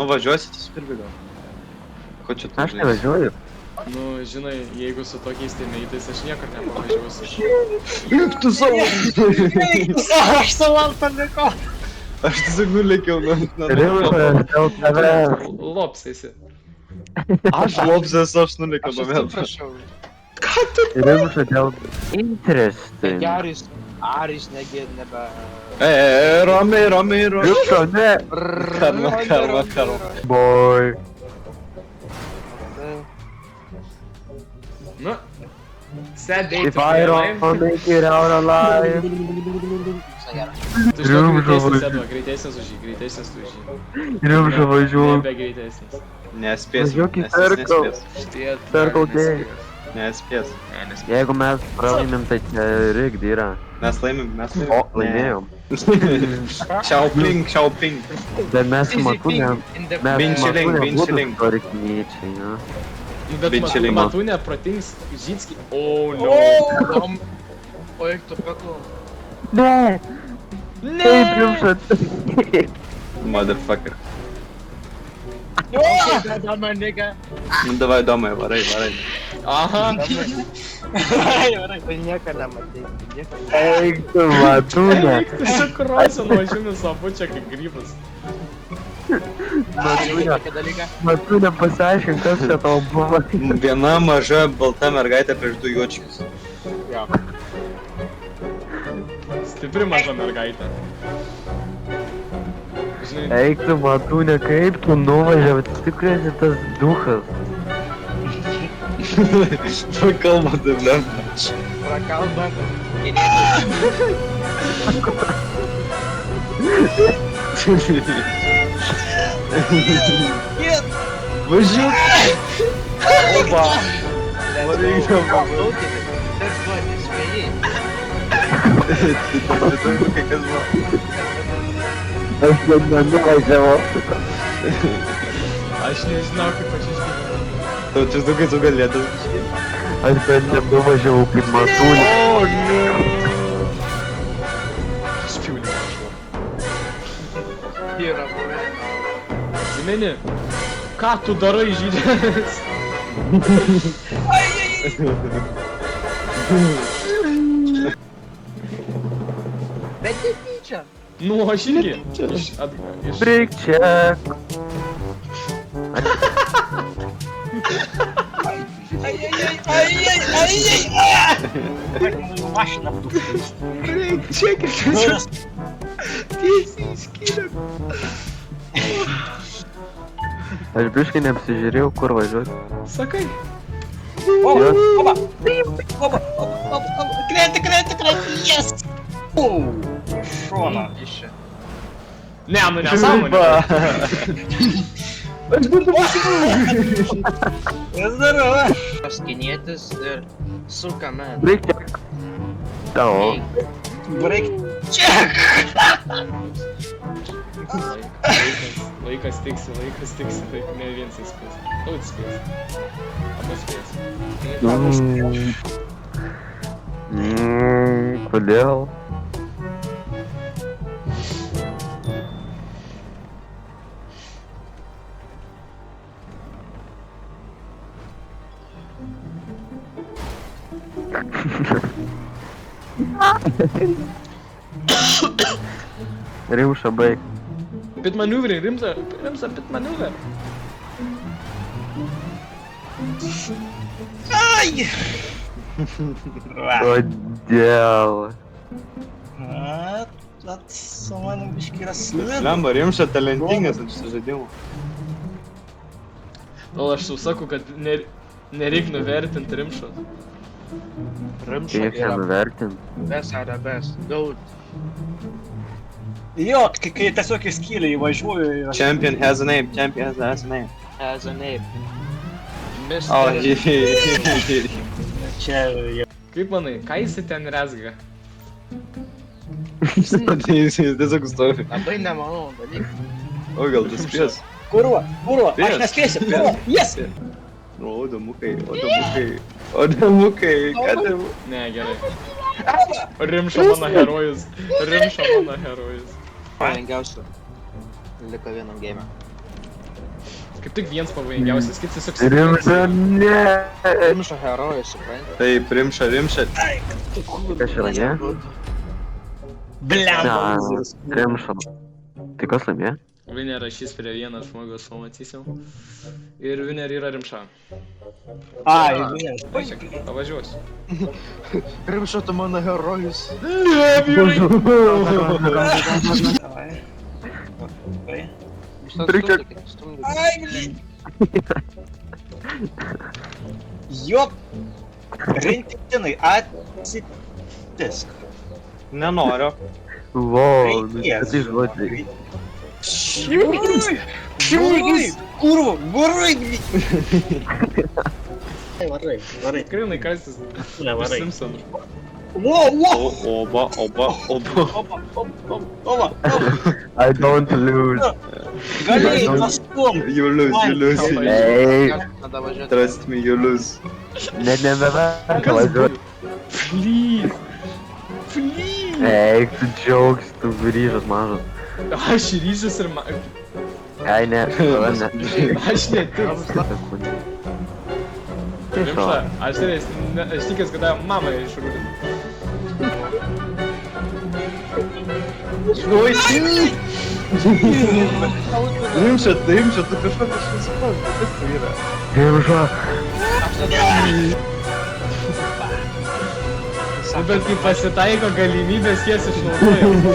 Nu važiuosi, tu spirbi gal. Ko čia tu Aš nevažiuoju. Nu, žinai, jeigu su tokiais teimeitais aš niekur nepavažiuosiu. Juk tu savo... Aš savo palikau. Aš tiesiog nulėkiau nuo... Rimšas, dėl tave. Lopsaisi. Aš lopsės, aš nulėkiau Aš nuo atsiprašau. Rimšas, dėl interesting. Aris nebe... Ramiai. Rimšas, ne. Karma. Boy. Nu. Sad day If to I be don't alive. make it out alive. Tu iš to greitesnis, Edva, greitesnis už jį, greitesnis už jį. Rimšas važiuoju. Nebe greitesnis. Nespės. Važiuok į Circle. Štai, Circle K. Nespės. Jeigu mes pralaimim, tai čia rigged yra. Mes laimim. O, laimėjom. Xiaoping. Bet mes su Matūne... Mes Binčiling, su Matūne binčiling. būtų storikniečiai, ne? Bet Bičiuliai. Matū neprotings Žycki. Oh no. O eik tu praklom. Ne! Taip, Rimšas. Motherfucker. Dama, nigga. Nu davai, domai, varai. Aha. Tai nieko nematai. Eik tu, Matūne. Tu su krosio nuvažiuomis abu čia kaip grybas. Matūne pasiaiškink, kas čia tavo buvo. Viena maža balta mergaitė prieš du juočius. Stipri maža mergaitė. Žinai, Eik tu, Matūne, kaip tu nuvažiavai, tikrai esi tas duchas. Kalba taip, ne? Prakalba. Važiuok! Oba! Varyk dabar. Tas duoti spėjai. Tai kai kas buvo. Aš net nenuvažiavau. aš nežinau kaip aš išgyvenu. Tau čia daugiau tu galėtas. Aš bent nenuvažiavau kaip Matūne. O, ne! Spiūlė. Yra buvę. Žinai, ką tu darai, žydės? Bet netyčia. Nu, aš irgi. Iš... Break check. Mašina pūkštis. Tiesiai iškėlė. Aš biškai neapsižiūrėjau, kur važiuoti. Sakai. Oba! Krenti, yes! Šoną iš čia. Ne, nu nesąmonė. Zdorovo! Paskinėtis ir sukame. Break check. Tavo. Break check! Laikas tiksi, taip ne viens įspės. Tu įspės. Abu spės. Kodėl? Rimša, baig. Pit maneuver, rimsa, pit maneuver. Ai! Kodėl? At su manim biški yra slida. Lemba, Rimša talentingas ant šito žaidimo. O aš jau sakau, kad nereik nuvertinti rimšos. Rimša Kiek čia yra nuvertint? best are best. Goat. Jo, kai tiesiog į skylę įvažiuoju ir aš... Champion has a name. Has a name. O, Mr. Čia... Kaip manai, ką jis ten rezga? Jis tiesiog stovi. Labai nemanau dalykas. O, gal tu spės? Kurva, aš Spės, nespėsiu, spės. kurva, yes! O, damukai, ką tai... Ne, gerai. Rimša mano herojus. Parengiausiu. Liko vienam game. kaip tik vienas pavojingiausias, kiti tiesiog Rimša, ne. Rimšo herojus, supranti? Taip, rimša. Kas yra, ne? Blemba. Rimša. Tai kas laimėjo? Winner rašys prie vieno žmogaus, pamatysim. Ir winner yra Rimša. Ai, ne. Pavažiuosiu. Rimšo, tu mano herojus. Давай. Давай. Прикольно. Ай, блин. Ёп. Rintinai, atsitisk. Nenoriu. Vau, nu tai žodžiai. Varai, kurva, varai, блин. Varai. Krinai kastis. Varai. Simpsonų. Oba. Oba. I don't lose. Galėjai pastum. You lose. Ei, Tada važiuoti. Trust me, you lose. net nebeverta važiuoti. Please. Eik, tu džiaugs, tu grįžas mažas. Aš ryžęs ir man. Ai, ne, tave ne. Aš netikiu. Sekundė. Rimša, Tiesiog. aš tikės, kad tave mama išrūdė. Rimša, tu kažkokios nesupranti, kas tai yra? Rimša. Bet kai pasitaiko galimybės, jas išnaudoju.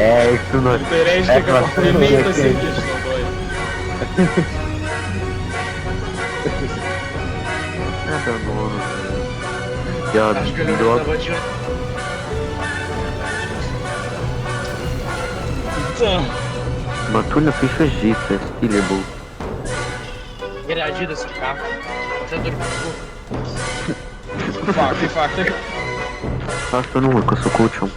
Eik, tu nori. Tai reiškia, kad remeitas irgi išnaudoju. Nebenoriu. Jo, Aš galiu duok. tada važiuoti. Matulė, tai švažysi, stiliai buvo. Gerai, žydas ir ką? Čia turiu pinigų. Faktai. 18 su kūčiom.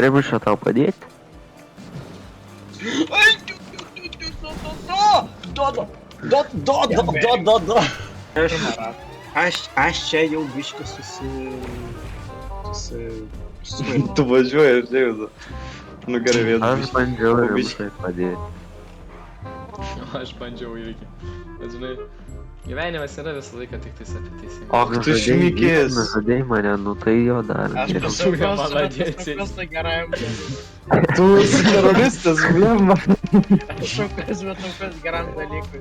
Rimša tau padėti? Aš čia jau biškį Tu važiuoji ir dėvidu. Nu gerai, Aš vietas. bandžiau O, biškį. Rimšai padėti. Aš bandžiau irgi. Bet žinai, gyvenimas yra visą laiką tik tais apie teisingą. Ak, tu šmikės. Nužudėjai mane, nu tai jo dar. Aš geriau. pasakau, tai gerai. Tu esi teroristas, blemba. Šaukas, bet kas geram dalykui.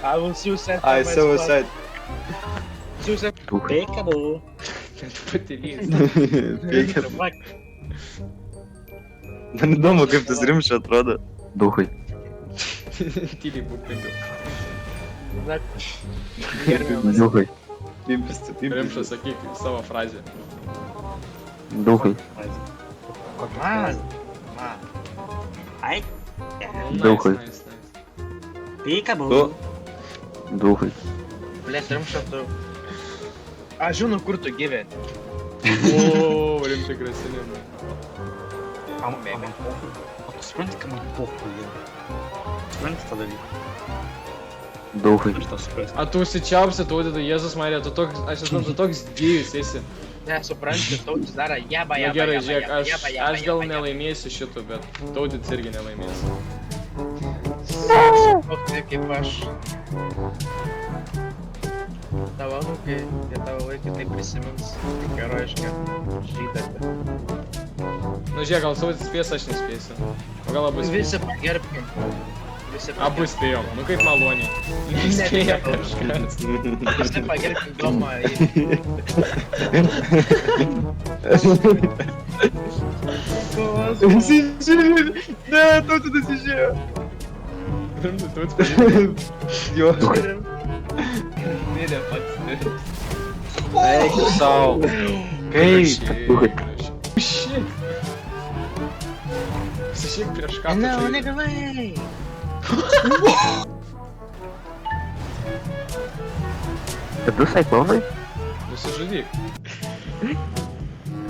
I will suicide. Ai, savo side. Suicide. Peikadu. Patirys. Man įdomu, kaip tas rimša atrodo. Duhai. Tyliai būk penkiau. Duhai. Rimša, sakyk savo frazę. Duhai. Man. Ai, Duhai. Nice. peikadu. Tu. Duhai. Blės, rimša tu. Aš žinau, kur tu gyveni. O, rimtai grasinimai. O tu supranti, kad man pokui jau. Supranti tą dalyką? Duhai. Aš tą suprantu. A tu užsičiaupsi, taudytų, Jėzus Marija, tu toks, aš esu tu toks dėjus esi. Nesupranti, tautis daro jeba. Na gerai, žiūrėk, aš gal nelaimėsiu šito, bet taudytis irgi nelaimės. Taip kaip aš. Tavo anūkai ir tavo vaikai tai prisimins tik herojišką žydarį. Nu žiūrėk, gal taudytis spės, aš nespėsiu. O gal abu spės? Visi pagerbkim. Abu spėjom, nu kaip maloniai. Nespėja kažkas. Visi pagerbkim domą. Visi žiūri. Ne, tautas išėjo. Taudytis Jo. mirė pats. Eik sau. Kaip? Duhai. Shit. Šiek prieš ką Ne, pačiai. negalai. Ir tu sai klaunai? Nusižudyk.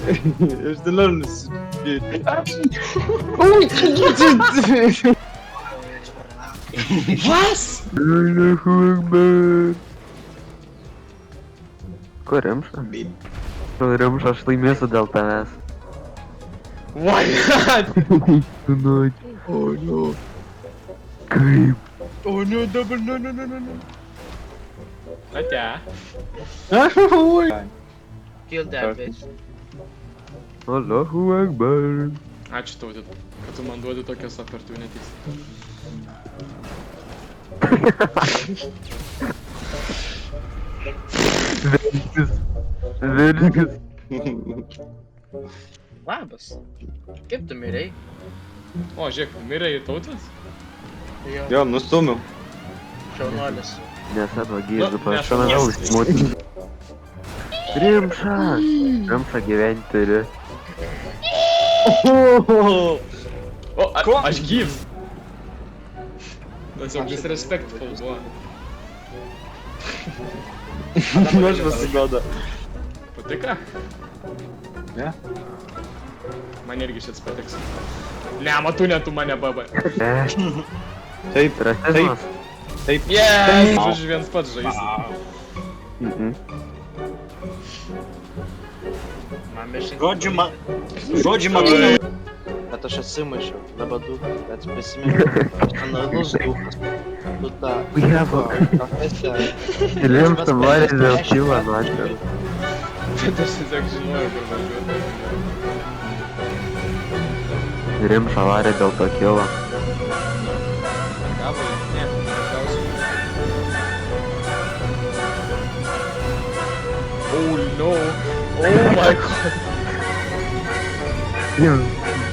Aš dabar nusidėti. Vas? Kur Rimša? Rimša, aš laimėsiu dėl tavęs. Why not? Tu nuogi. Oh no. Kaip? Oh no, double no. Ate. Kill that bitch. Allahu Akbar. Ačiū tau, kad tu man duodi tokias opportunities. Virgis. Labas. Kaip tu mirei? O, žiūrėk, mirė ir tautas? Jo, Jo, nustumiau. šaunuolis. Nes atvagys, Nu, pašamanau užsimoti. Rimša. Rimša gyventi turi. O, aš gyvs. Tiesiog disrespectful buvo. Aš pasigoda. Patiko? Ne? Man irgi šis patiks. Ne, matu ne tu mane baba. Taip, Rasizmas. taip. Yes! Žodžiu, viens pats žaisi. Man mission. Žodžiu man. Bet aš atsimušiau, nebadu, bet prisimenu, aš ten nailus duchas. Tu tą... Jebo. profesiją... Rimša varė dėl kilo načio. Bet aš tiesiog žinojau, kur važiuoti. Rimša varė dėl to kilo. Gavo, ne, gausiu. Oh no! Oh my god!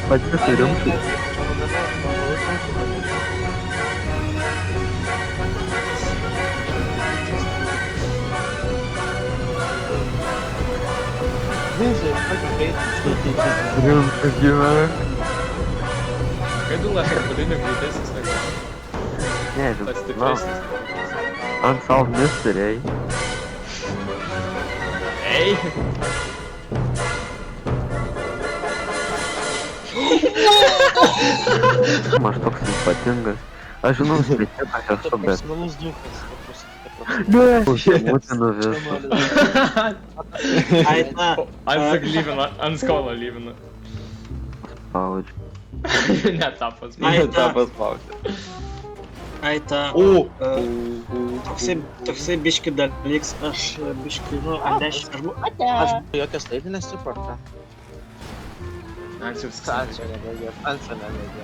Pati su Rimšai. Rimša gyvena. Kai tu lašai palinio greitesnis negu Nežinau, tas no. stipresnis. Unsolved mystery. Ei! Aš toks ypatingas. Aš žinau, svečias aš esu, bet... Profesionalus duchas, Ne! Užsimutinu visą. Ai, ta. Ansak lyvina, ant skolo lyvina. Spaudžiu. Ne tą pas. Ai, Tą ta. paspaudė. Ai, ta. O! Toksai biški dalyks, aš biški, nu, ant 10 aš buvau. Aš jokios laivinės tipo, ar ką? Ačiū Ačiū, nebegė. Ačiū, nebegė.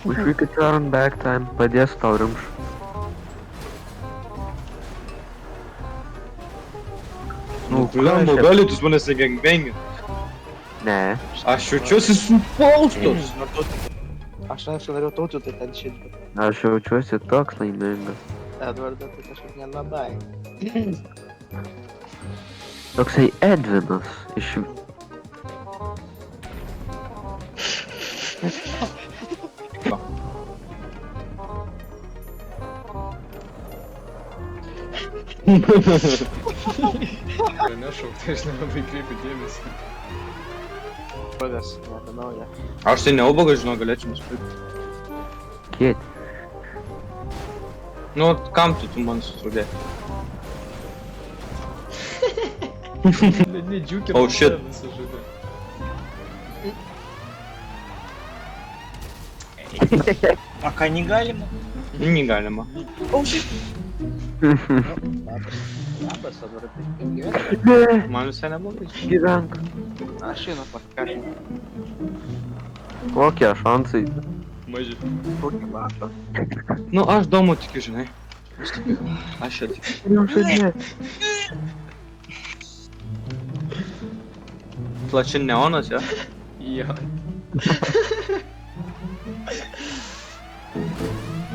Wish we could turn back time. Padės tau Rimša. Nu, blemba, gali tu manęs gangbengi. Ne. Aš jaučiuosi supaustas. Aš anksčiau norėjau tautų, tai ten šit. Aš jaučiuosi toks laimingas. Edvardą tai kažkaip nelabai. Toksai Edvinas iš... Nešauk, tai aš nelabai kreipiu dėmesį. Pradės, nieko nauja. Aš tai neubagas, žinau, galėčiau nusipirkti. Kiet. Nu, kam tu man sutrudė? Ne džiūkė. Oh, shit. A ką negalima? Negalima. Labas, Edvardai, kaip gyveni? Ne. Man visai neblogai. Gyvenk. Aš einu pasikašinti. Kokie šansai? Maži. Kokį vatą? Nu, aš domu tikiu, žinai. Aš čia tikiu. Rimša ne. Plačiai neonas, jo? Jo.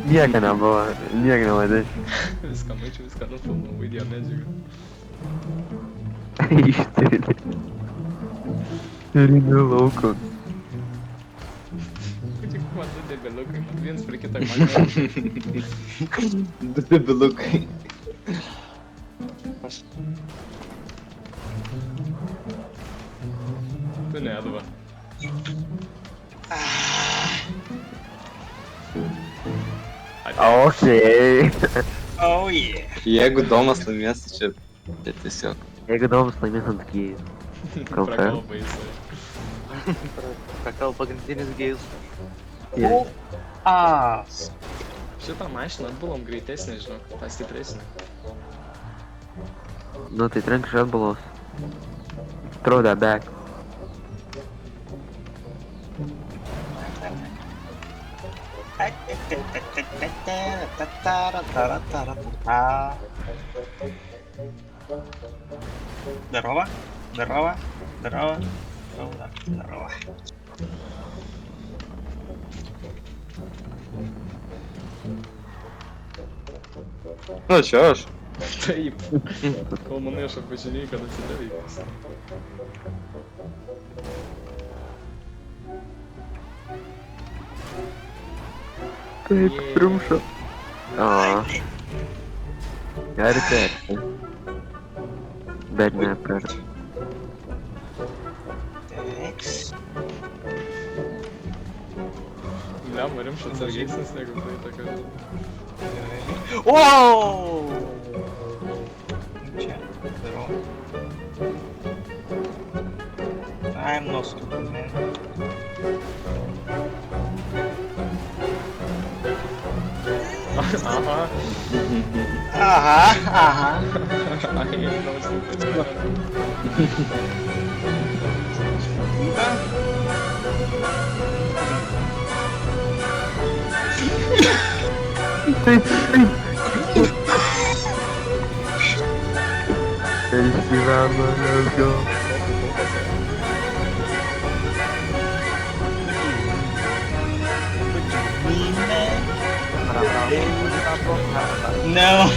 Nieko nebuvo. Nieko nematei. Viską mačiau, viską nufilmavau, įdėjo medžiagą. Ištirti. Ringiu lauko. Tik man du debilukai, man viens prie kitą man. Du debilukai. Tu ne, Edva. Okei. Oh yeah. Jeigu Domas laimės, tai čia tiesiog. Jeigu Domas laimės ant Kijų. Prakalba jisai. Ką kalba pagrindinis gėjus. As. Šitą mašiną atbulom greitesnė, žinok, tą stipresnė. Nu tai trenk iš atbalos. Throw that back. Здорово, здорово, здорово, здорово, здорово. Nu, čia aš. Taip. Kol manai aš atpažinėjai, kad atsidavai. Taip, triumšo. O. Gerai persi. Bet ne per. Lemma, rimšas atsargesnis negu tai tokia. Воу! Че, здорово. I'm not stupid, man. Aha. Ага, ага. I ain't no stupid man. Felicidade, let's go. No.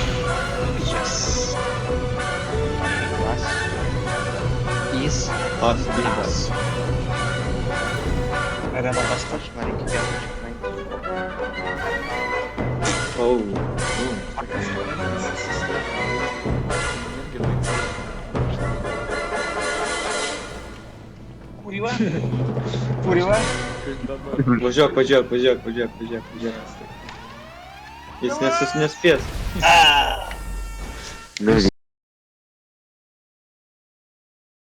Is. As. Era uma bastante. Acho Maria que quer Oh. Kurva. Kurva. Važiuok, važiuok, važiuok, važiuok, važiuok, važiuok. Jis nespės. Ah. Nu,